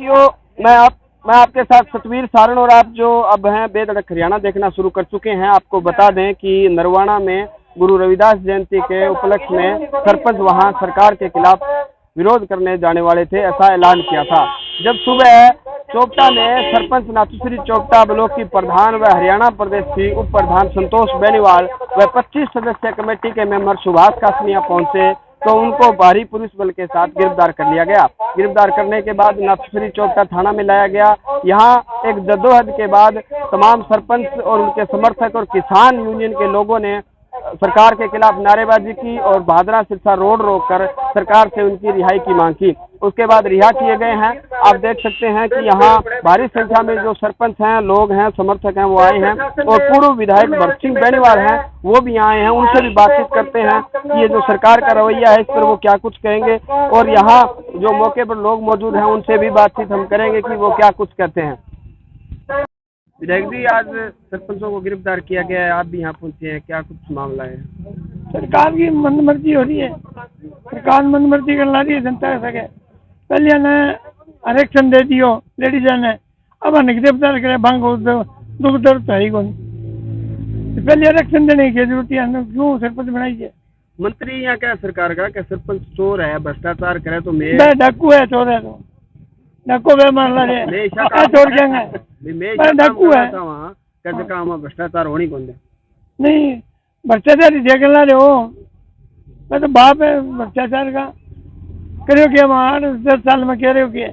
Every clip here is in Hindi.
साथियों, मैं आपके साथ सतवीर सारण और आप जो अब हैं बेधड़क हरियाणा देखना शुरू कर चुके हैं। आपको बता दें कि नरवाना में गुरु रविदास जयंती के उपलक्ष्य में सरपंच वहां सरकार के खिलाफ विरोध करने जाने वाले थे, ऐसा ऐलान किया था। जब सुबह चोपटा में सरपंच नाथूश्री चोपटा ब्लॉक की प्रधान व हरियाणा प्रदेश की उप प्रधान संतोष बेनीवाल व 25 सदस्य कमेटी के मेंबर सुभाष कासनिया पहुंचे तो उनको भारी पुलिस बल के साथ गिरफ्तार कर लिया गया। गिरफ्तार करने के बाद नाथूश्री चोपटा थाना में लाया गया। यहाँ एक जद्दोजहद के बाद तमाम सरपंच और उनके समर्थक और किसान यूनियन के लोगों ने सरकार के खिलाफ नारेबाजी की और भादरा सिरसा रोड रोककर सरकार से उनकी रिहाई की मांग की। उसके बाद रिहा किए गए हैं। आप देख सकते हैं कि यहाँ भारी संख्या में जो सरपंच हैं, लोग हैं, समर्थक हैं, वो आए हैं और पूर्व विधायक भरत सिंह बेनीवाल हैं, वो भी आए हैं। उनसे भी बातचीत करते हैं कि ये जो सरकार का रवैया है इस पर वो क्या कुछ कहेंगे और यहाँ जो मौके पर लोग मौजूद हैं उनसे भी बातचीत हम करेंगे कि वो क्या कुछ कहते हैं। विधायक जी, आज सरपंचों को गिरफ्तार किया गया है, आप भी यहाँ पहुंचे हैं, क्या कुछ मामला है? सरकार की मनमर्जी हो रही है, सरकार मनमर्जी कर ला रही है जनता के सके। पहले ने आरक्षण दे दियो लेडीज ने, अब गिरफ्तार करे भांग दुख दर्द है ही कौन। पहले आरक्षण देने की जरूरत है, क्यों सरपंच बनाई है? मंत्री यहाँ क्या सरकार का क्या सरपंच चोर है, भ्रष्टाचार करे तो मैं डाकू है, चोर है तो डाकू वे मार ला रहे चोर क्या डाकू है वहाँ कैसे काम भ्रष्टाचार होनी कौन दे? नहीं भ्रष्टाचार देख ला रहे हो, मैं तो बाप है भ्रष्टाचार का करो क्या मार 10 साल में कह रहे हो क्या?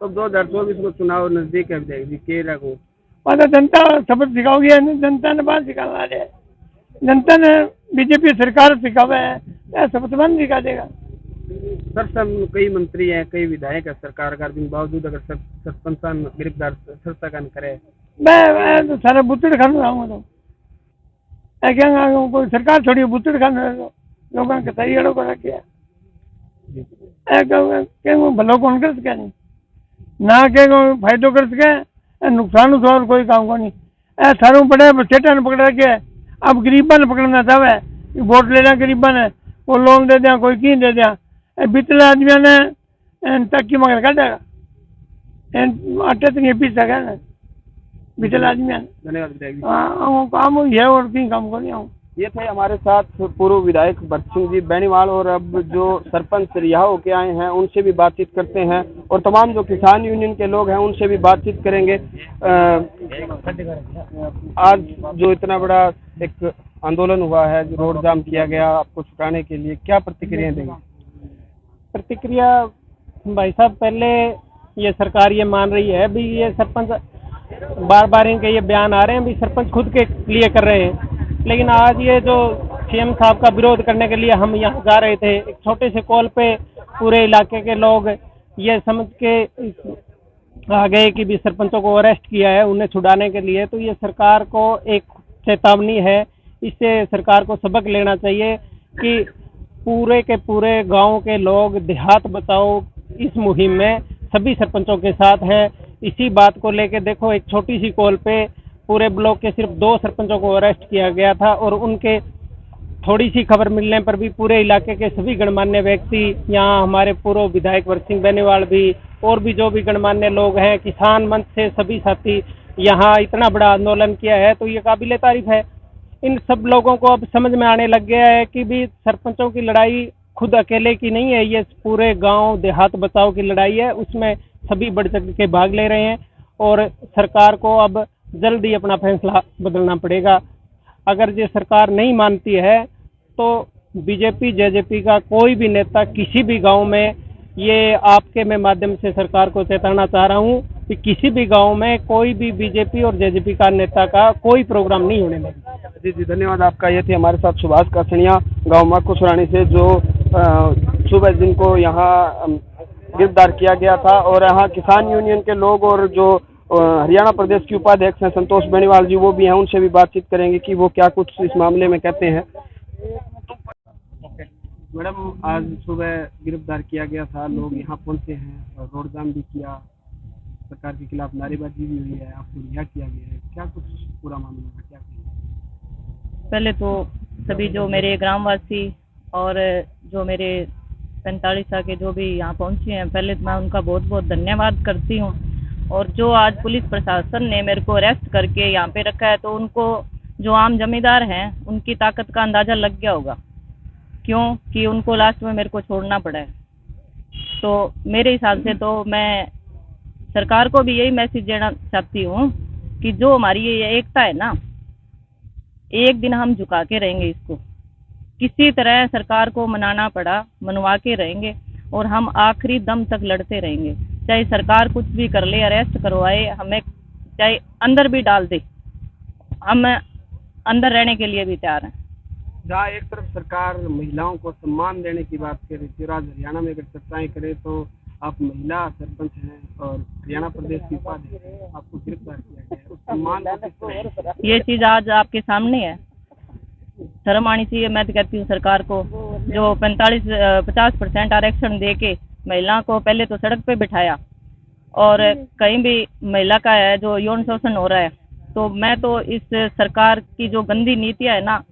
तो 2024 को चुनाव नजदीक है जी, के रखो तो जनता शपथ सिखाओगी, जनता ने बात सिखाना है, जनता ने बीजेपी सरकार सिखावे है, शपथ बंद सिखा देगा। सर सब कई मंत्री हैं, कई विधायक है सरकार का बावजूद अगर सरपंच गिरफ्तार सरकार करे, मैं तो सारा बुतड़ खाना रहूँगा तो क्या कोई सरकार थोड़ी बुतड़ खाना लोगों के सही अड़ो को रखे भलो कौन कर सके नहीं ना के फायदो कर सके नुकसान हो कोई काम को नहीं। थारू पड़े सेठा ने पकड़ रखे, अब गरीबा ने पकड़ना चाहे वोट ले लें गरीबा ने, वो लोन दे दिया कोई की दे दिया, बीतले आदमी ने तक्की मगर काटेगा अट्ठे तक पीस सके ना बीतले आदमी। धन्यवाद काम है और कहीं काम को नहीं आऊँ। ये थे हमारे साथ पूर्व विधायक भरत सिंह जी बेनीवाल और अब जो सरपंच रिहा होके आए हैं उनसे भी बातचीत करते हैं और तमाम जो किसान यूनियन के लोग हैं उनसे भी बातचीत करेंगे। आज जो इतना बड़ा एक आंदोलन हुआ है, जो रोड जाम किया गया आपको छुटाने के लिए, क्या प्रतिक्रिया देंगे? प्रतिक्रिया भाई साहब, पहले ये सरकार ये मान रही है भी ये सरपंच बार बार इनके ये बयान आ रहे हैं भी सरपंच खुद के लिए कर रहे हैं, लेकिन आज ये जो सीएम साहब का विरोध करने के लिए हम यहाँ जा रहे थे, एक छोटे से कॉल पे पूरे इलाके के लोग ये समझ के आ गए कि भी सरपंचों को अरेस्ट किया है उन्हें छुड़ाने के लिए। तो ये सरकार को एक चेतावनी है, इससे सरकार को सबक लेना चाहिए कि पूरे के पूरे गांव के लोग देहात बचाओ इस मुहिम में सभी सरपंचों के साथ हैं। इसी बात को लेके देखो, एक छोटी सी कॉल पे पूरे ब्लॉक के सिर्फ 2 सरपंचों को अरेस्ट किया गया था और उनके थोड़ी सी खबर मिलने पर भी पूरे इलाके के सभी गणमान्य व्यक्ति, यहाँ हमारे पूर्व विधायक भरत सिंह बेनीवाल भी और भी जो भी गणमान्य लोग हैं, किसान मंच से सभी साथी यहाँ इतना बड़ा आंदोलन किया है, तो ये काबिले तारीफ है। इन सब लोगों को अब समझ में आने लग गया है कि भी सरपंचों की लड़ाई खुद अकेले की नहीं है, ये पूरे गांव देहात बचाओ की लड़ाई है, उसमें सभी बढ़ चढ़ के भाग ले रहे हैं और सरकार को अब जल्दी अपना फैसला बदलना पड़ेगा। अगर ये सरकार नहीं मानती है तो बीजेपी जेजेपी का कोई भी नेता किसी भी गांव में, ये आपके मैं माध्यम से सरकार को चेताना चाह रहा हूँ कि किसी भी गांव में कोई भी बीजेपी और जेजेपी का नेता का कोई प्रोग्राम नहीं होने लगा। जी जी, धन्यवाद आपका। ये थे हमारे साथ सुभाष कासनिया गाँव माकुसरानी से, जो सुबह जिनको यहाँ गिरफ्तार किया गया था और यहाँ किसान यूनियन के लोग और जो हरियाणा प्रदेश के उपाध्यक्ष हैं संतोष बेनीवाल जी, वो भी हैं, उनसे भी बातचीत करेंगे कि वो क्या कुछ इस मामले में कहते हैं। मैडम, आज सुबह गिरफ्तार किया गया था, लोग यहाँ पहुंचे हैं और रोड जाम भी किया, सरकार के खिलाफ नारेबाजी भी हुई है, आपको रिहा किया गया है, क्या कुछ पूरा मामला था, क्या कहेंगे? पहले तो सभी जो मेरे ग्रामवासी और जो मेरे 45 के जो भी यहाँ पहुँचे हैं, पहले तो मैं उनका बहुत बहुत धन्यवाद करती हूँ। और जो आज पुलिस प्रशासन ने मेरे को अरेस्ट करके यहाँ पे रखा है, तो उनको जो आम जमींदार हैं उनकी ताकत का अंदाज़ा लग गया होगा, क्यों कि उनको लास्ट में मेरे को छोड़ना पड़ा है। तो मेरे हिसाब से तो मैं सरकार को भी यही मैसेज देना चाहती हूँ कि जो हमारी ये एकता है ना, एक दिन हम झुका के रहेंगे इसको, किसी तरह सरकार को मनाना पड़ा मनवा के रहेंगे और हम आखिरी दम तक लड़ते रहेंगे, चाहे सरकार कुछ भी कर ले, अरेस्ट करवाए, हमें चाहे अंदर भी डाल दे, हम अंदर रहने के लिए भी तैयार हैं। जहाँ एक तरफ सरकार महिलाओं को सम्मान देने की बात कर रही थी, और आज हरियाणा में अगर चर्चाएं करें तो आप महिला सरपंच हैं और हरियाणा प्रदेश की उपाध्यक्ष हैं, आपको गिरफ्तार किया गया है, उस सम्मान को किस तरह? ये चीज़ आज आपके सामने है, शर्म आनी चाहिए। मैं तो कहती हूँ सरकार को, जो 50% आरक्षण दे के महिला को पहले तो सड़क पे बिठाया, और कहीं भी महिला का है जो यौन शोषण हो रहा है, तो मैं तो इस सरकार की जो गंदी नीतियाँ है ना,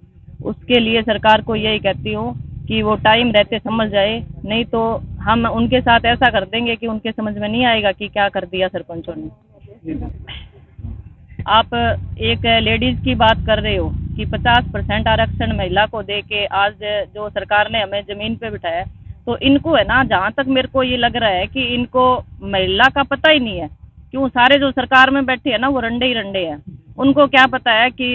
उसके लिए सरकार को यही कहती हूँ कि वो टाइम रहते समझ जाए, नहीं तो हम उनके साथ ऐसा कर देंगे कि उनके समझ में नहीं आएगा कि क्या कर दिया सरपंचों ने। आप एक लेडीज की बात कर रहे हो कि 50% आरक्षण महिला को दे के आज जो सरकार ने हमें जमीन पे बिठाया, तो इनको है ना, जहाँ तक मेरे को ये लग रहा है कि इनको महिला का पता ही नहीं है। क्यों, सारे जो सरकार में बैठे हैं ना वो रंडे ही रंडे हैं, उनको क्या पता है कि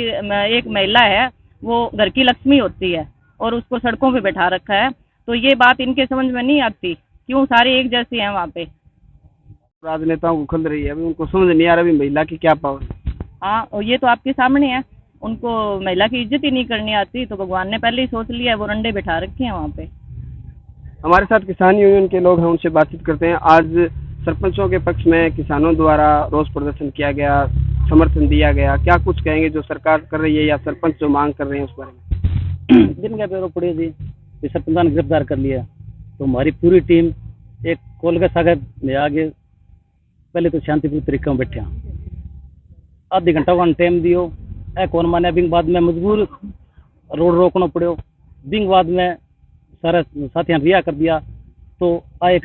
एक महिला है वो घर की लक्ष्मी होती है और उसको सड़कों पे बैठा रखा है, तो ये बात इनके समझ में नहीं आती। क्यों, सारे एक जैसे हैं वहाँ पे। राजनेताओं को खुल रही है, अभी उनको समझ नहीं आ रहा अभी महिला की क्या पावर। हाँ, और ये तो आपके सामने है, उनको महिला की इज्जत ही नहीं करनी आती, तो भगवान ने पहले ही सोच लिया है, वो रंडे बैठा रखे हैं वहाँ पे। हमारे साथ किसान यूनियन के लोग हैं, उनसे बातचीत करते हैं। आज सरपंचों के पक्ष में किसानों द्वारा रोष प्रदर्शन किया गया, समर्थन दिया गया, क्या कुछ कहेंगे जो सरकार कर रही है या सरपंच जो मांग कर रहे हैं उस बारे में? दिन का पैरों पड़े जी, सरपंच ने गिरफ्तार कर लिया, तो हमारी पूरी टीम एक कोलकाता सागर में आगे पहले तो शांतिपूर्ण तरीके में बैठे, आधी घंटा का टाइम दियो, ए कौन माने, बिंग बाद में मजबूर रोड रोकना पड़ो, बिंग बाद में सारा साथियां रिहा कर दिया, तो आ एक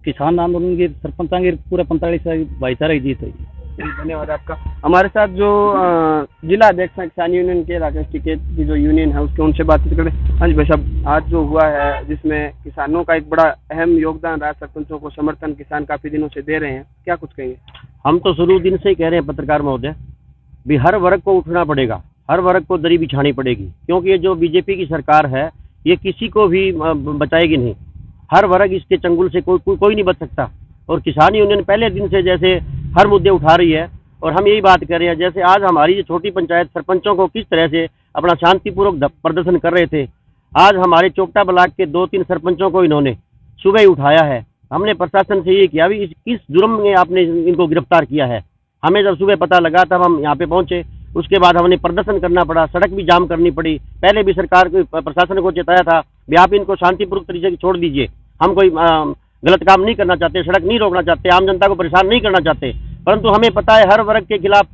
किसान आंदोलन की सरपंच की पूरे 45 भाईचारा की जीत हुई। धन्यवाद आपका। हमारे साथ जो जिला अध्यक्ष हैं किसान यूनियन के, राकेश टिकैत की जो यूनियन है उसके, उनसे बातचीत करें। हाँ जी भाई साहब, आज जो हुआ है जिसमें किसानों का एक बड़ा अहम योगदान रहा, सरपंचों को समर्थन किसान काफी दिनों से दे रहे हैं, क्या कुछ कहेंगे? हम तो शुरू दिन से ही कह रहे हैं पत्रकार महोदय, भी हर वर्ग को उठना पड़ेगा, हर वर्ग को दरी बिछानी पड़ेगी, क्योंकि ये जो बीजेपी की सरकार है ये किसी को भी बचाएगी नहीं, हर वर्ग इसके चंगुल से कोई नहीं बच सकता। और किसान यूनियन पहले दिन से जैसे हर मुद्दे उठा रही है, और हम यही बात कर रहे हैं, जैसे आज हमारी जो छोटी पंचायत सरपंचों को किस तरह से अपना शांतिपूर्वक प्रदर्शन कर रहे थे, आज हमारे चोपटा ब्लॉक के 2-3 सरपंचों को इन्होंने सुबह ही उठाया है। हमने प्रशासन से ये किया भी किस जुर्म में आपने इनको गिरफ्तार किया है। हमें जब सुबह पता लगा तब हम यहाँ पे पहुंचे, उसके बाद हमने प्रदर्शन करना पड़ा, सड़क भी जाम करनी पड़ी। पहले भी सरकार को, प्रशासन को चेताया था भी आप इनको शांतिपूर्वक तरीके से छोड़ दीजिए, हम कोई गलत काम नहीं करना चाहते, सड़क नहीं रोकना चाहते, आम जनता को परेशान नहीं करना चाहते, परंतु हमें पता है हर वर्ग के खिलाफ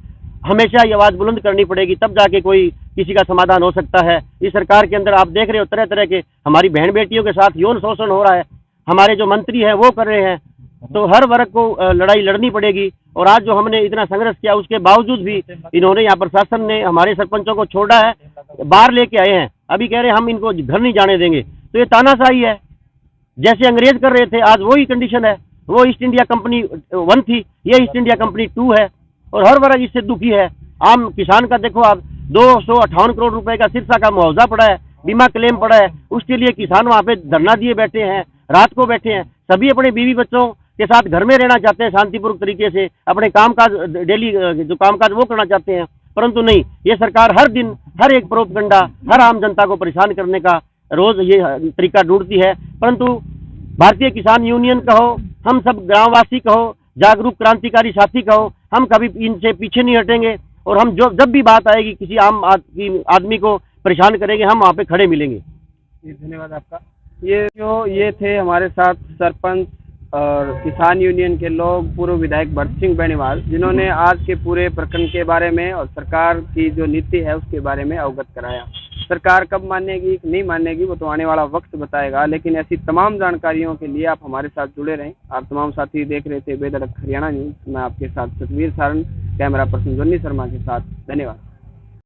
हमेशा ये आवाज़ बुलंद करनी पड़ेगी, तब जाके कोई किसी का समाधान हो सकता है। इस सरकार के अंदर आप देख रहे हो तरह तरह के हमारी बहन बेटियों के साथ यौन शोषण हो रहा है, हमारे जो मंत्री हैं वो कर रहे हैं, तो हर वर्ग को लड़ाई लड़नी पड़ेगी। और आज जो हमने इतना संघर्ष किया उसके बावजूद भी इन्होंने, यहाँ प्रशासन ने हमारे सरपंचों को छोड़ा है, बाहर लेके आए हैं, अभी कह रहे हैं हम इनको घर नहीं जाने देंगे, तो ये तानाशाही है। जैसे अंग्रेज कर रहे थे आज वही कंडीशन है, वो ईस्ट इंडिया कंपनी 1 थी, ये ईस्ट इंडिया कंपनी 2 है, और हर वर्ग इससे दुखी है। आम किसान का देखो आप 258 करोड़ रुपए का सिरसा का मुआवजा पड़ा है, बीमा क्लेम पड़ा है, उसके लिए किसान वहाँ पे धरना दिए बैठे हैं, रात को बैठे हैं, सभी अपने बीवी बच्चों के साथ घर में रहना चाहते हैं, शांतिपूर्वक तरीके से अपने कामकाज डेली जो कामकाज वो करना चाहते हैं, परंतु नहीं, ये सरकार हर दिन हर एक प्रोपगंडा, हर आम जनता को परेशान करने का रोज ये तरीका ढूंढती है। परंतु भारतीय किसान यूनियन कहो, हम सब ग्रामवासी कहो, जागरूक क्रांतिकारी साथी कहो, हम कभी इनसे पीछे नहीं हटेंगे, और हम जब भी बात आएगी किसी आम आदमी को परेशान करेंगे, हम वहाँ पे खड़े मिलेंगे। धन्यवाद आपका। ये थे हमारे साथ सरपंच और किसान यूनियन के लोग, पूर्व विधायक भरत सिंह बेनीवाल, जिन्होंने आज के पूरे प्रकरण के बारे में और सरकार की जो नीति है उसके बारे में अवगत कराया। सरकार कब मानेगी नहीं मानेगी वो तो आने वाला वक्त बताएगा, लेकिन ऐसी तमाम जानकारियों के लिए आप हमारे साथ जुड़े रहें। आप तमाम साथी देख रहे थे बेधड़क हरियाणा न्यूज़। मैं आपके साथ सतवीर सारण, कैमरा पर्सन जोनी शर्मा के साथ। धन्यवाद।